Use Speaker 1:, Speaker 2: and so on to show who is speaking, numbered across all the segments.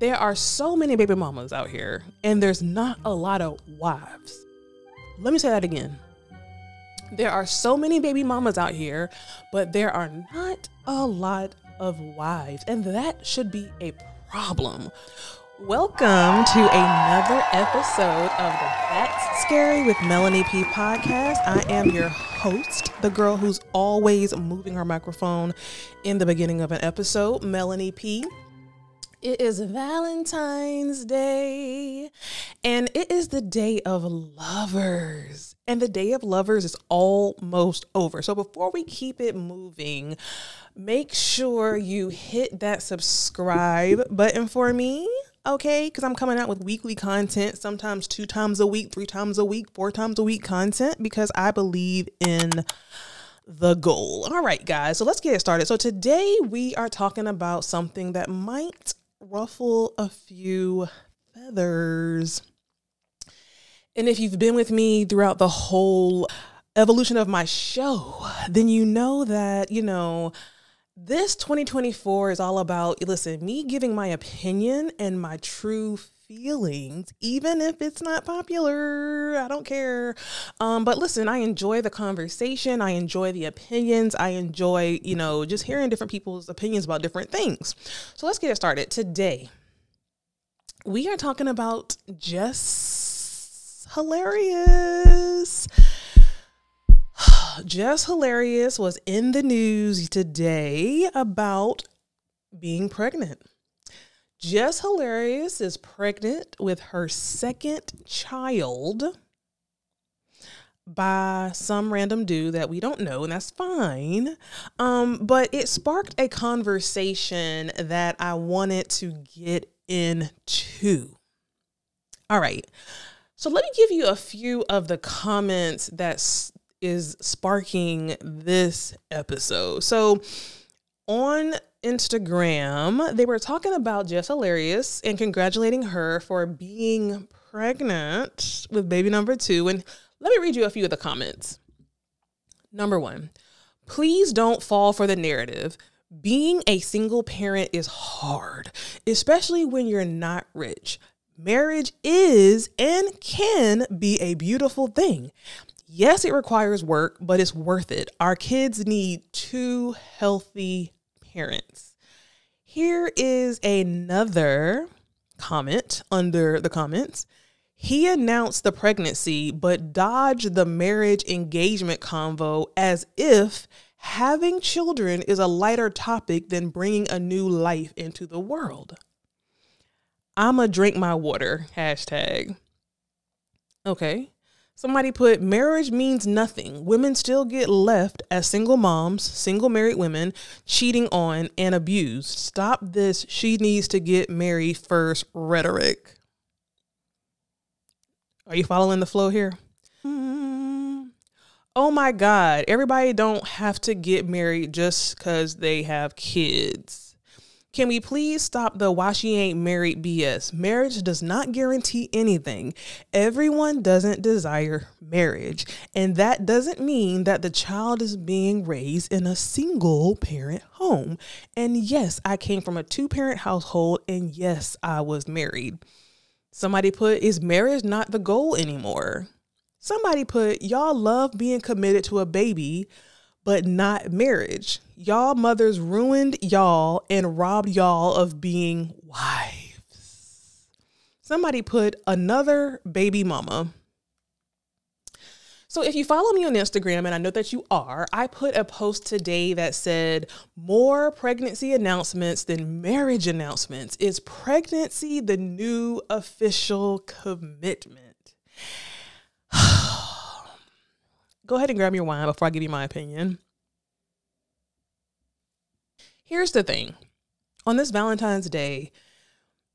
Speaker 1: There are so many baby mamas out here, and there's not a lot of wives. Let me say that again. There are so many baby mamas out here, but there are not a lot of wives, and that should be a problem. Welcome to another episode of the That's Scary with Melanie P podcast. I am your host, the girl who's always moving her microphone in the beginning of an episode, Melanie P. It is Valentine's Day, and it is the day of lovers, and the day of lovers is almost over. So before we keep it moving, make sure you hit that subscribe button for me, okay? Because I'm coming out with weekly content, sometimes 2 times a week, 3 times a week, 4 times a week content, because I believe in the goal. All right, guys, so let's get it started. So today we are talking about something that might ruffle a few feathers. And if you've been with me throughout the whole evolution of my show, then you know that, this 2024 is all about, me giving my opinion and my true feelings, even if it's not popular. I don't care. But listen, I enjoy the conversation. I enjoy the opinions. I enjoy, just hearing different people's opinions about different things. So let's get it started. Today, we are talking about Jess Hilarious. Jess Hilarious was in the news today about being pregnant. Jess Hilarious is pregnant with her second child by some random dude that we don't know, and that's fine. But it sparked a conversation that I wanted to get into. All right. So let me give you a few of the comments that is sparking this episode. So on Instagram, they were talking about Jess Hilarious and congratulating her for being pregnant with baby number 2. And let me read you a few of the comments. Number 1, please don't fall for the narrative. Being a single parent is hard, especially when you're not rich. Marriage is and can be a beautiful thing. Yes, it requires work, but it's worth it. Our kids need 2 healthy parents. Here is another comment under the comments. He announced the pregnancy, but dodged the marriage engagement convo as if having children is a lighter topic than bringing a new life into the world. I'ma drink my water, hashtag. Okay. Somebody put, marriage means nothing. Women still get left as single moms, single married women, cheating on and abused. Stop this she needs to get married first rhetoric. Are you following the flow here? Oh my God. Everybody don't have to get married just because they have kids. Can we please stop the why she ain't married BS? Marriage does not guarantee anything. Everyone doesn't desire marriage. And that doesn't mean that the child is being raised in a single parent home. And yes, I came from a 2-parent household, and yes, I was married. Somebody put, is marriage not the goal anymore? Somebody put, y'all love being committed to a baby, but not marriage. Y'all mothers ruined y'all and robbed y'all of being wives. Somebody put, another baby mama. So if you follow me on Instagram, and I know that you are, I put a post today that said, more pregnancy announcements than marriage announcements. Is pregnancy the new official commitment? Go ahead and grab your wine before I give you my opinion. Here's the thing. On this Valentine's Day,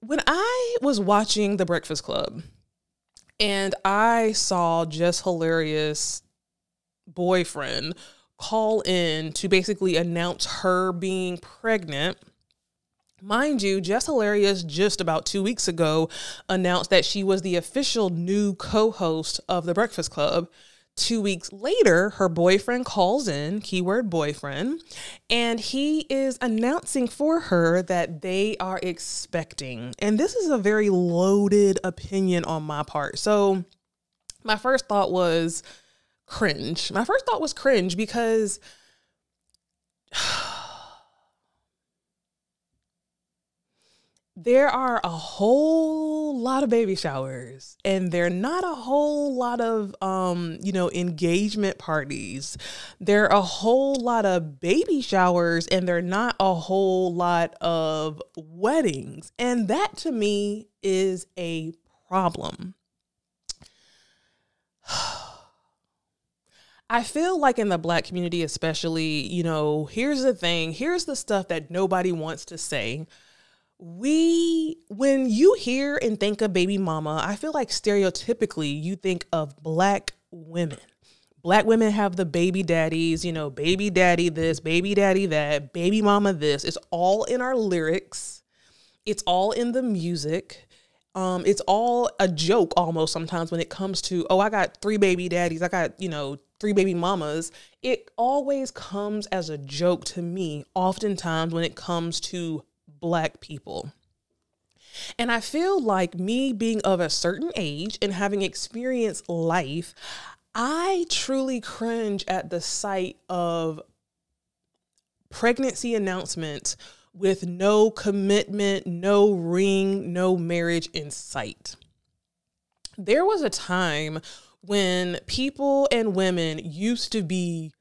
Speaker 1: when I was watching The Breakfast Club and I saw Jess Hilarious' boyfriend call in to basically announce her being pregnant, mind you, Jess Hilarious just about 2 weeks ago announced that she was the official new co-host of The Breakfast Club. 2 weeks later, her boyfriend calls in, keyword boyfriend, and he is announcing for her that they are expecting. And this is a very loaded opinion on my part. So my first thought was cringe. Because there are a whole lot of baby showers, and there are not a whole lot of, engagement parties. There are a whole lot of baby showers, and there are not a whole lot of weddings. And that to me is a problem. I feel like in the Black community, especially, here's the thing. Here's the stuff that nobody wants to say. When you hear and think of baby mama, I feel like stereotypically you think of Black women. Black women have the baby daddies, baby daddy this, baby daddy that, baby mama this. It's all in our lyrics. It's all in the music. It's all a joke almost sometimes when it comes to, oh, I got 3 baby daddies. I got, 3 baby mamas. It always comes as a joke to me, oftentimes when it comes to Black people. And I feel like me being of a certain age and having experienced life, I truly cringe at the sight of pregnancy announcements with no commitment, no ring, no marriage in sight. There was a time when people and women used to be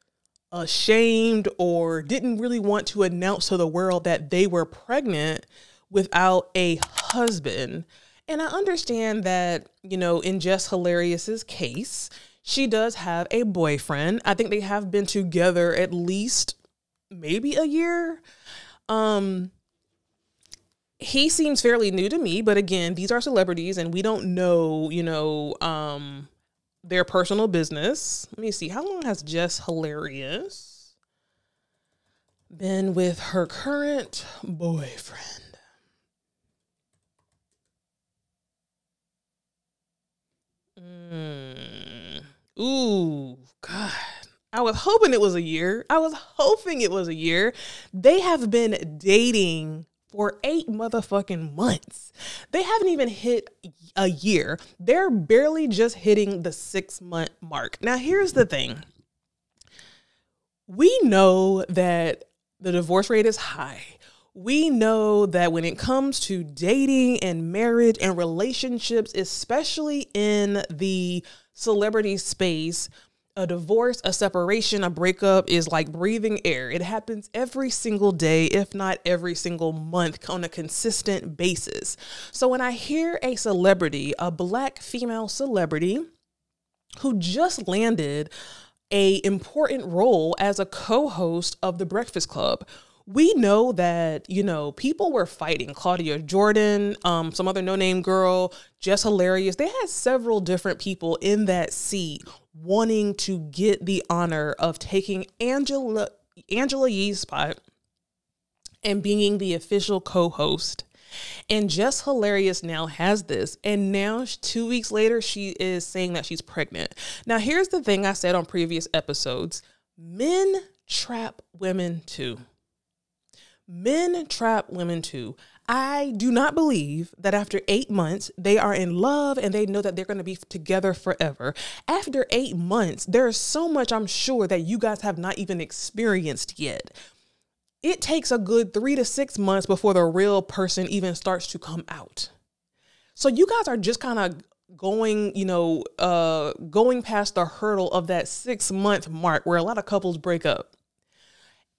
Speaker 1: ashamed or didn't really want to announce to the world that they were pregnant without a husband. And I understand that, in Jess Hilarious's case, she does have a boyfriend. I think they have been together at least maybe a year. He seems fairly new to me, but again, these are celebrities and we don't know, their personal business. Let me see. How long has Jess Hilarious been with her current boyfriend? Ooh, God. I was hoping it was a year. They have been dating for 8 motherfucking months. They haven't even hit a year. They're barely just hitting the 6-month mark. Now, here's the thing. We know that the divorce rate is high. We know that when it comes to dating and marriage and relationships, especially in the celebrity space, a divorce, a separation, a breakup is like breathing air. It happens every single day, if not every single month, on a consistent basis. So when I hear a celebrity, a Black female celebrity who just landed an important role as a co-host of The Breakfast Club, we know that, people were fighting. Claudia Jordan, some other no-name girl, Jess Hilarious. They had several different people in that seat wanting to get the honor of taking Angela Yee's spot and being the official co-host. And Jess Hilarious now has this. And now 2 weeks later, she is saying that she's pregnant. Now, here's the thing I said on previous episodes. Men trap women too. Men trap women too. I do not believe that after 8 months, they are in love and they know that they're going to be together forever. After 8 months, there's so much I'm sure that you guys have not even experienced yet. It takes a good 3 to 6 months before the real person even starts to come out. So you guys are just kind of going past the hurdle of that 6-month mark where a lot of couples break up.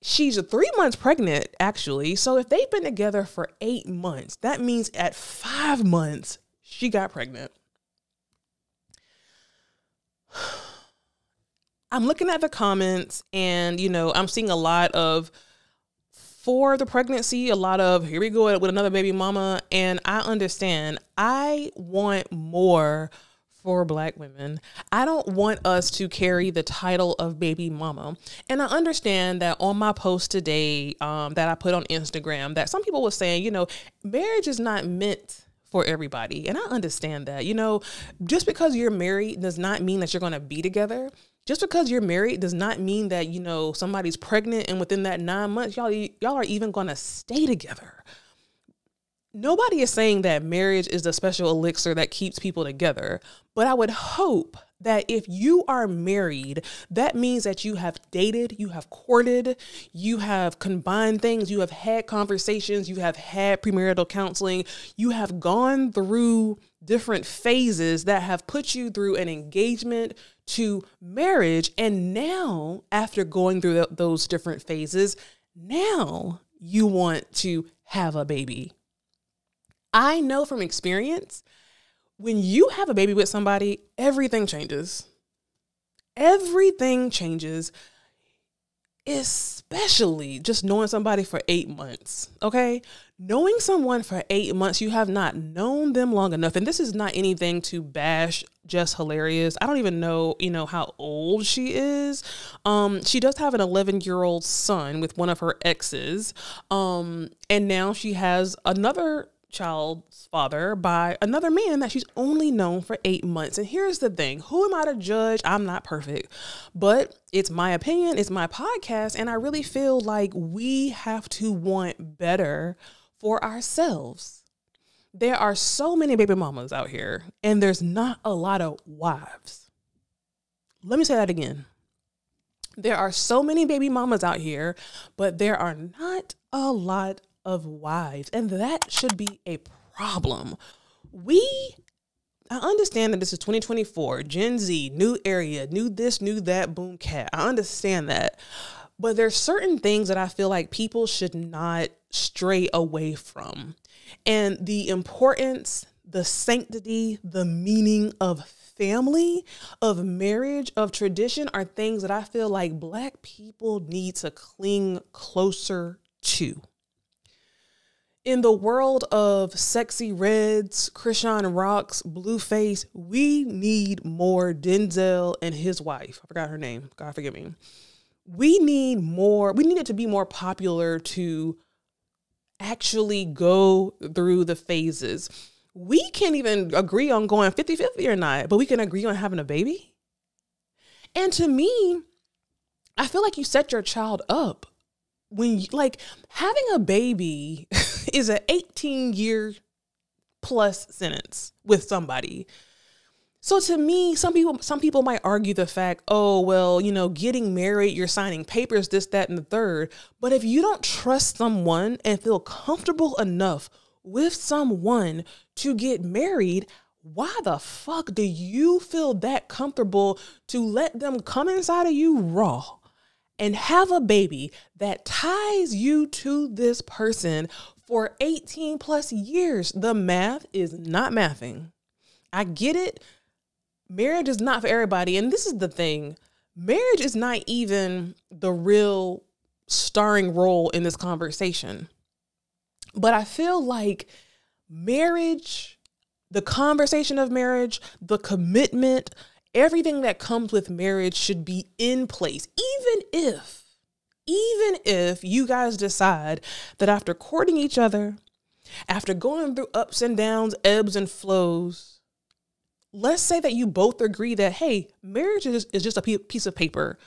Speaker 1: She's 3 months pregnant, actually. So if they've been together for 8 months, that means at 5 months, she got pregnant. I'm looking at the comments and, I'm seeing a lot of for the pregnancy, a lot of here we go with another baby mama. And I understand. I want more for Black women. I don't want us to carry the title of baby mama. And I understand that on my post today that I put on Instagram that some people were saying, marriage is not meant for everybody. And I understand that, just because you're married does not mean that you're going to be together. Just because you're married does not mean that, somebody's pregnant and within that 9 months, y'all are even going to stay together. Nobody is saying that marriage is the special elixir that keeps people together. But I would hope that if you are married, that means that you have dated, you have courted, you have combined things, you have had conversations, you have had premarital counseling, you have gone through different phases that have put you through an engagement to marriage. And now, after going through those different phases, now you want to have a baby. I know from experience, when you have a baby with somebody, everything changes. Everything changes, especially just knowing somebody for 8 months, okay? Knowing someone for 8 months, you have not known them long enough. And this is not anything to bash Jess Hilarious. I don't even know, how old she is. She does have an 11-year-old son with one of her exes. And now she has another child's father by another man that she's only known for 8 months. And here's the thing. Who am I to judge? I'm not perfect, but it's my opinion. It's my podcast. And I really feel like we have to want better for ourselves. There are so many baby mamas out here and there's not a lot of wives. Let me say that again. There are so many baby mamas out here, but there are not a lot of wives, and that should be a problem. I understand that this is 2024, Gen Z, new area, new this, new that, boom, cat. I understand that. But there's certain things that I feel like people should not stray away from. And the importance, the sanctity, the meaning of family, of marriage, of tradition are things that I feel like Black people need to cling closer to. In the world of sexy reds, Krishan Rocks, Blueface, we need more Denzel and his wife. I forgot her name. God forgive me. We need it to be more popular to actually go through the phases. We can't even agree on going 50-50 or not, but we can agree on having a baby. And to me, I feel like you set your child up. When having a baby is an 18-year plus sentence with somebody. So to me, some people might argue the fact, oh, well, getting married, you're signing papers, this, that, and the third. But if you don't trust someone and feel comfortable enough with someone to get married, why the fuck do you feel that comfortable to let them come inside of you raw and have a baby that ties you to this person for 18 plus years? The math is not mathing. I get it. Marriage is not for everybody. And this is the thing. Marriage is not even the real starring role in this conversation. But I feel like marriage, the conversation of marriage, the commitment, everything that comes with marriage should be in place, even if you guys decide that after courting each other, after going through ups and downs, ebbs and flows, let's say that you both agree that, hey, marriage is just a piece of paper.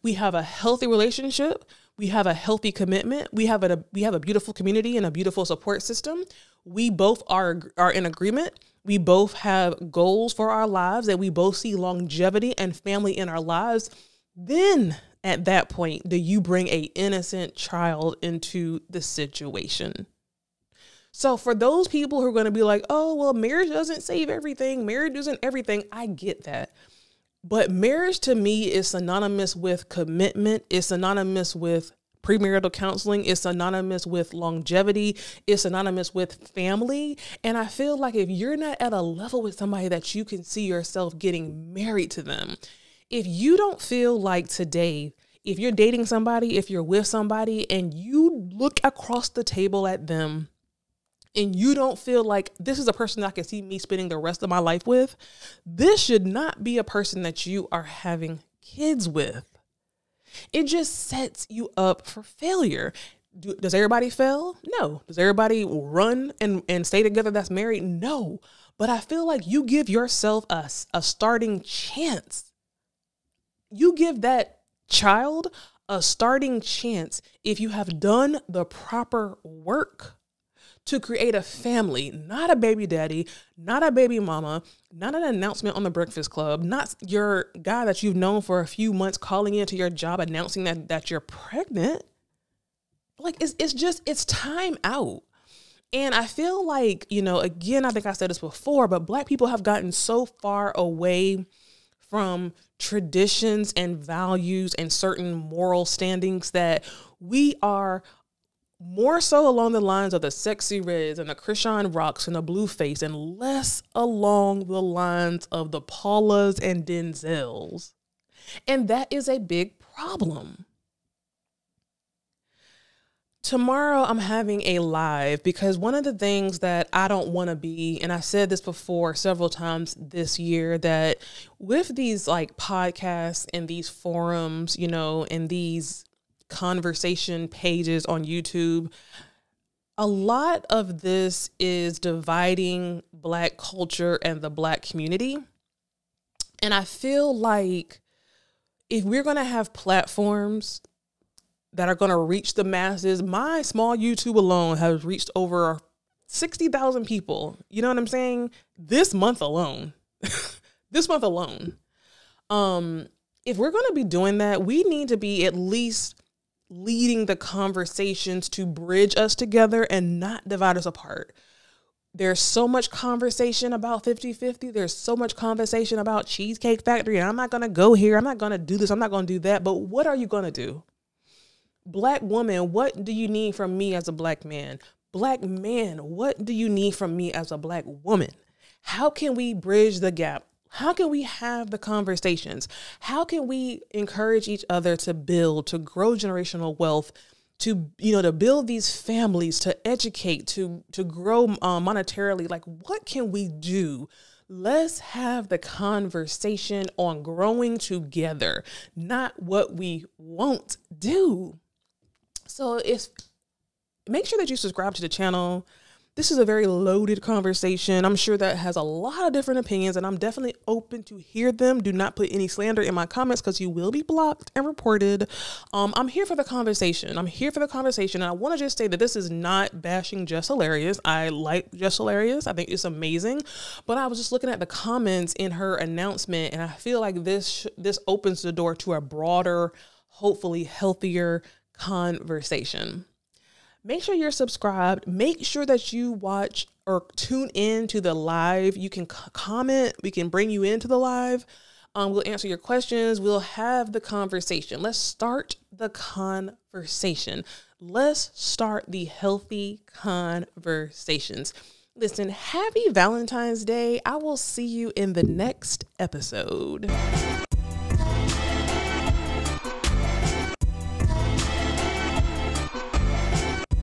Speaker 1: We have a healthy relationship. We have a healthy commitment. We have a beautiful community and a beautiful support system. We both are in agreement. We both have goals for our lives, and we both see longevity and family in our lives. Then at that point, do you bring an innocent child into the situation? So for those people who are going to be like, oh, well, marriage doesn't save everything. Marriage isn't everything. I get that. But marriage to me is synonymous with commitment. It's synonymous with premarital counseling. It's synonymous with longevity. It's synonymous with family. And I feel like if you're not at a level with somebody that you can see yourself getting married to them, if you don't feel like today, if you're dating somebody, if you're with somebody and you look across the table at them and you don't feel like this is a person that I can see me spending the rest of my life with, this should not be a person that you are having kids with. It just sets you up for failure. Does everybody fail? No. Does everybody run and stay together that's married? No. But I feel like you give yourself a starting chance. You give that child a starting chance if you have done the proper work to create a family, not a baby daddy, not a baby mama, not an announcement on the Breakfast Club, not your guy that you've known for a few months calling into your job announcing that you're pregnant. Like it's time out. And I feel like, again, I think I said this before, but Black people have gotten so far away from traditions and values and certain moral standings that we are more so along the lines of the Sexy Reds and the Krishan Rocks and the Blueface, and less along the lines of the Paulas and Denzels. And that is a big problem. Tomorrow I'm having a live because one of the things that I don't want to be, and I said this before several times this year, that with these like podcasts and these forums, and these conversation pages on YouTube, a lot of this is dividing Black culture and the Black community. And I feel like if we're going to have platforms that are going to reach the masses, my small YouTube alone has reached over 60,000 people. You know what I'm saying? This month alone. If we're going to be doing that, we need to be at least leading the conversations to bridge us together and not divide us apart. There's so much conversation about 50-50. There's so much conversation about Cheesecake Factory. And I'm not going to go here. I'm not going to do this. I'm not going to do that. But what are you going to do? Black woman, what do you need from me as a Black man? Black man, what do you need from me as a Black woman? How can we bridge the gap? How can we have the conversations? How can we encourage each other to build, to grow generational wealth, to build these families, to educate, to grow monetarily? Like, what can we do? Let's have the conversation on growing together, not what we won't do. So make sure that you subscribe to the channel. This is a very loaded conversation. I'm sure that has a lot of different opinions, and I'm definitely open to hear them. Do not put any slander in my comments because you will be blocked and reported. I'm here for the conversation. And I want to just say that this is not bashing Jess Hilarious. I like Jess Hilarious. I think it's amazing. But I was just looking at the comments in her announcement, and I feel like this opens the door to a broader, hopefully healthier conversation. Make sure you're subscribed. Make sure that you watch or tune in to the live. You can comment. We can bring you into the live. We'll answer your questions. We'll have the conversation. Let's start the conversation. Let's start the healthy conversations. Listen, happy Valentine's Day. I will see you in the next episode.